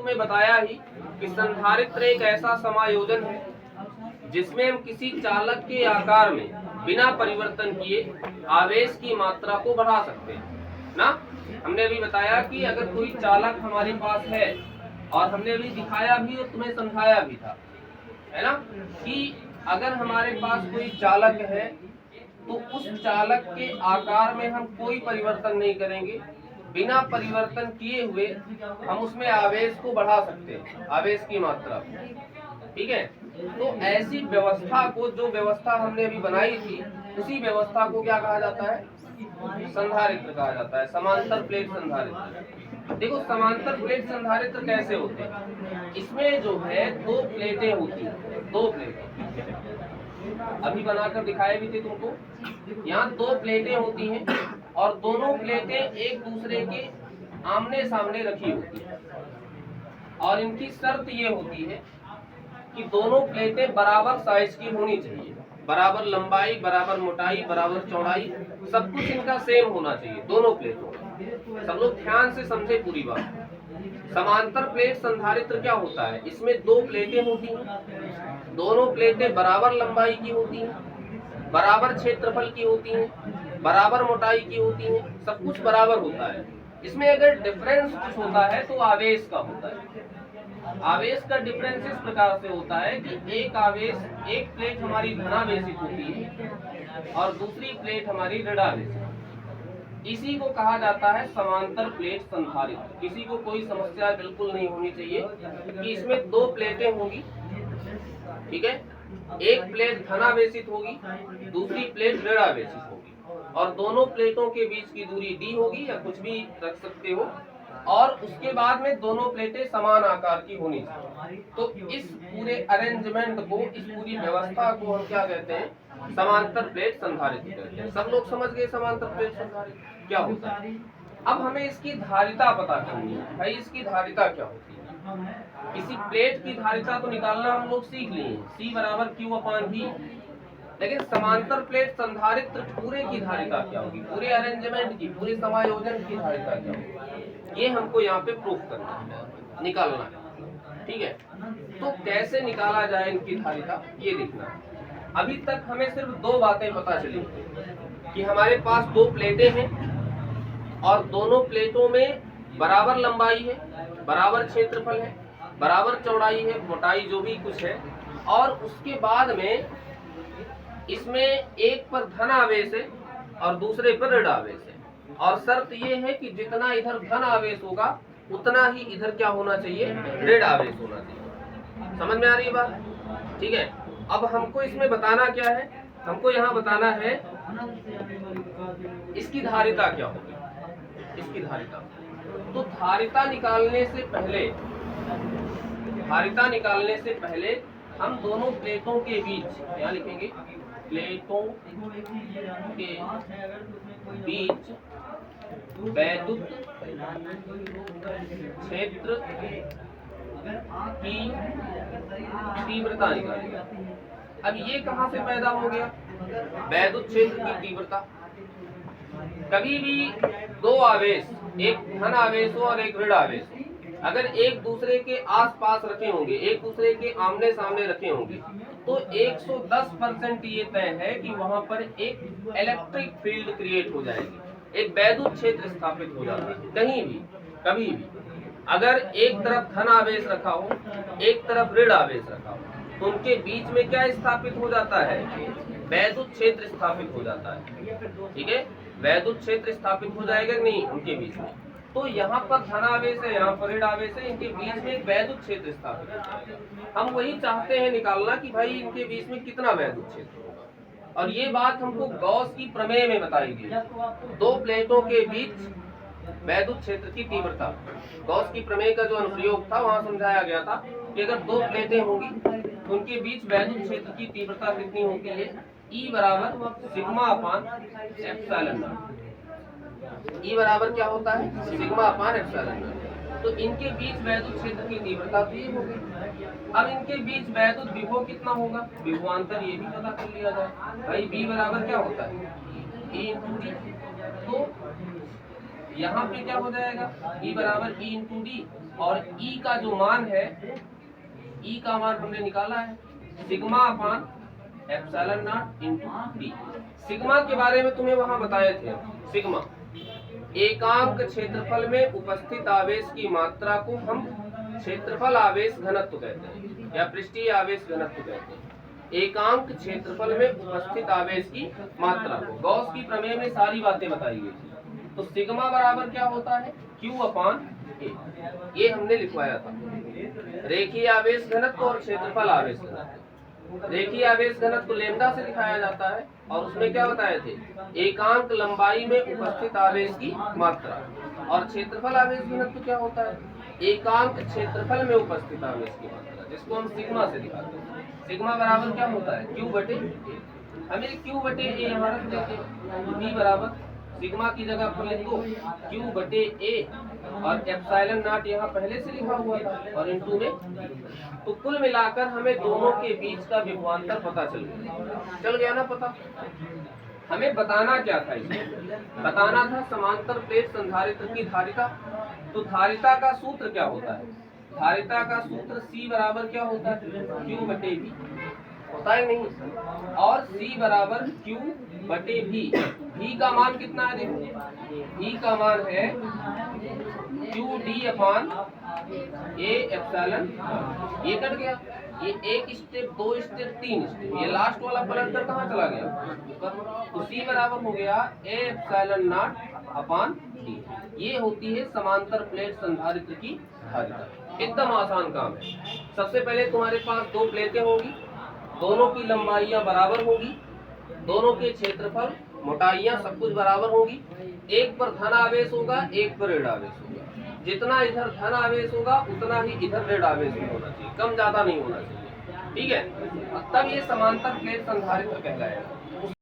में बताया ही कि संधारित्र एक ऐसा समायोजन है जिसमें हम किसी चालक के आकार में बिना परिवर्तन किए आवेश की मात्रा को बढ़ा सकते हैं ना। हमने अभी बताया कि अगर कोई चालक हमारे पास है, और हमने अभी दिखाया भी और तुम्हें समझाया भी था, है ना, कि अगर हमारे पास कोई चालक है तो उस चालक के आकार में हम कोई परिवर्तन नहीं करेंगे, बिना परिवर्तन किए हुए हम उसमें आवेश को बढ़ा सकते हैं, आवेश की मात्रा। ठीक है, तो ऐसी व्यवस्था को, जो व्यवस्था हमने अभी बनाई थी, उसी व्यवस्था को क्या कहा जाता है? संधारित्र कहा जाता है, समांतर प्लेट संधारित्र। देखो समांतर प्लेट संधारित्र कैसे होते हैं? इसमें जो है दो प्लेटें होती हैं, दो प्लेटें अभी बनाकर दिखाए भी थे तुमको। यहाँ दो प्लेटें होती हैं और दोनों प्लेटें एक दूसरे के आमने सामने रखी होती हैं, और इनकी शर्त ये होती है कि दोनों प्लेटें बराबर साइज की होनी चाहिए, बराबर लंबाई, बराबर मोटाई, बराबर चौड़ाई, सब कुछ इनका सेम होना चाहिए दोनों प्लेटों का। सब लोग ध्यान से समझे पूरी बात। समांतर प्लेट संधारित्र क्या होता है? इसमें दो प्लेटें होती हैं, दोनों प्लेटें बराबर लंबाई की होती हैं, बराबर क्षेत्रफल की होती हैं, बराबर मोटाई की होती हैं, सब कुछ बराबर होता है। इसमें अगर डिफरेंस कुछ होता है तो आवेश का होता है। आवेश का डिफरेंस इस प्रकार से होता है कि एक आवेश, एक प्लेट हमारी धनावेशित होती है और दूसरी प्लेट हमारी ऋणावेशित। इसी को कहा जाता है समांतर प्लेट संधारित्र। किसी को कोई समस्या बिल्कुल नहीं होनी चाहिए कि इसमें दो प्लेटें होंगी, ठीक है, एक प्लेट धनावेशित होगी, दूसरी प्लेट ऋणावेशित होगी, और दोनों प्लेटों के बीच की दूरी d होगी, या कुछ भी रख सकते हो, और उसके बाद में दोनों प्लेटें समान आकार की होनी चाहिए। तो इस पूरे अरेंजमेंट को, इस पूरी व्यवस्था को हम क्या कहते हैं? समांतर प्लेट संधारित्र कहते हैं। सब लोग समझ गए समांतर प्लेट संधारित्र क्या होता है? अब हमें इसकी धारिता पता करनी है। भाई इसकी धारिता क्या होती है? किसी प्लेट की धारिता तो निकालना हम लोग सीख लिए, C बराबर Q/V। लेकिन समांतर प्लेट संधारित्र पूरे की धारिता क्या होगी? पूरे अरेंजमेंट की, पूरे समायोजन की धारिता क्या होगी? ये हमको यहाँ पे प्रूफ करना है, निकालना है। ठीक है, तो कैसे निकाला जाए इनकी धारिता, ये देखना है। अभी तक हमें सिर्फ दो बातें पता चली कि हमारे पास दो प्लेटें हैं और दोनों प्लेटों में बराबर लंबाई है, बराबर क्षेत्रफल है, बराबर चौड़ाई है, मोटाई जो भी कुछ है, और उसके बाद में इसमें एक पर धन आवेश है और दूसरे पर ऋण आवेश है, और शर्त ये है कि जितना इधर धन आवेश होगा उतना ही इधर क्या होना चाहिए? ऋण आवेश होना चाहिए। समझ में आ रही है बात? ठीक है, अब हमको इसमें बताना क्या है? हमको यहाँ बताना है इसकी धारिता क्या होगी, इसकी धारिता। तो धारिता निकालने से पहले हम दोनों प्लेटों के बीच क्या लिखेंगे? प्लेटों के बीच वैद्युत क्षेत्र की तीव्रता निकालेंगे। अब ये कहाँ से पैदा हो गया? वैद्युत क्षेत्र की तीव्रता। कभी भी दो आवेश, एक धन आवेश हो और एक ऋण आवेश हो, अगर एक दूसरे के आसपास रखे होंगे, एक दूसरे के आमने सामने रखे होंगे, तो 110% ये तय है कि वहां पर एक इलेक्ट्रिक फील्ड क्रिएट हो जाएगी, एक वैद्युत क्षेत्र स्थापित हो जाता है। कहीं भी, कभी भी अगर एक तरफ धन आवेश रखा हो, एक तरफ ऋण आवेश रखा हो, तो उनके बीच में क्या स्थापित हो जाता है? वैद्युत क्षेत्र स्थापित हो जाता है। ठीक है, वैद्युत क्षेत्र स्थापित हो जाएगा नहीं उनके बीच में। तो यहाँ पर धनावेश है, यहाँ पर ऋण आवेश है, इनके बीच में एक वैद्युत क्षेत्र स्थापित हो जाएगा। हम वही चाहते हैं निकालना कि भाई इनके बीच में कितना वैद्युत क्षेत्र होगा, और ये बात हमको गॉस की प्रमेय में बताई गई। दो प्लेटों के बीच वैद्युत क्षेत्र की तीव्रता, गॉस की प्रमेय का जो अनुप्रयोग था वहां समझाया गया था कि अगर दो प्लेटें होंगी तो उनके बीच वैद्युत क्षेत्र की तीव्रता कितनी होती है? E बराबर सिग्मा/एप्सिलॉन नॉट। E बराबर क्या होता है? सिग्मा/एप्सिलॉन नॉट। तो इनके बीच वैद्युत क्षेत्र की तीव्रता तो ये होगी। अब इनके बीच वैद्युत विभव कितना होगा? विभवांतर ये भी पता कर लिया जाए। भाई V बराबर क्या होता है? E × D। तो यहाँ पे क्या हो जाएगा? E बराबर E × D, और ई का जो मान है, ई का मान हमने निकाला है sigma upon epsilon not into D. Sigma के बारे में तुम्हें वहां बताए थे। सिग्मा एकांक क्षेत्रफल में उपस्थित आवेश की मात्रा को हम क्षेत्रफल आवेश घनत्व कहते हैं या पृष्ठीय आवेश घनत्व कहते हैं। एकांक क्षेत्रफल में उपस्थित आवेश की मात्रा को गॉस की प्रमेय में सारी बातें बताई गई थी। तो सिग्मा बराबर क्या होता है, Q अपान ए, ये हमने लिखवाया था। रेखीय आवेश घनत्व और क्षेत्रफल आवेश घनत्व। रेखीय आवेश घनत्व लैम्डा से दिखाया जाता है और उसमें क्या बताए थे, एकांक लंबाई में उपस्थित आवेश की मात्रा। और क्षेत्रफल आवेश घनत्व क्या होता है, एकांक क्षेत्रफल में उपस्थित आवेश की मात्रा, जिसको हम सिग्मा से दिखाते हैं। सिग्मा बराबर क्या होता है, Q बटे ए। हमें Q बटे ए यहाँ रख देते हैं। B बराबर सिग्मा की जगह पर लिख दो Q बटे ए और एप्सिलॉन नॉट यहाँ पहले से लिखा हुआ था और इनटू में। तो कुल मिलाकर हमें दोनों के बीच का विभवांतर पता चल गया ना पता। हमें बताना क्या था, इसमें बताना था समांतर प्लेट संधारित्र की धारिता। तो धारिता का सूत्र क्या होता है, धारिता का सूत्र C बराबर क्या होता है, Q बटे V होता है नहीं, और C बराबर Q बटे V। V का मान कितना है, देखो V का मान है Q D upon A epsilon. ये कट गया, ये एक स्टेप, दो स्टेप, तीन स्टेप, ये लास्ट वाला पलट कहाँ चला गया। तो C बराबर हो गया A epsilon not upon D। ये होती है समांतर प्लेट संधारित्र की धारिता। एकदम आसान काम है। सबसे पहले तुम्हारे पास दो प्लेटें होगी, दोनों की लंबाइयां बराबर होगी, दोनों के क्षेत्रफल, मोटाइयां सब कुछ बराबर होगी। एक पर धन आवेश होगा, एक पर ऋण आवेश होगा। जितना इधर धन आवेश होगा उतना ही इधर ऋण आवेश भी होना चाहिए, कम ज्यादा नहीं होना चाहिए। ठीक है, तब ये समांतर प्लेट संधारित्र कहलाएगा।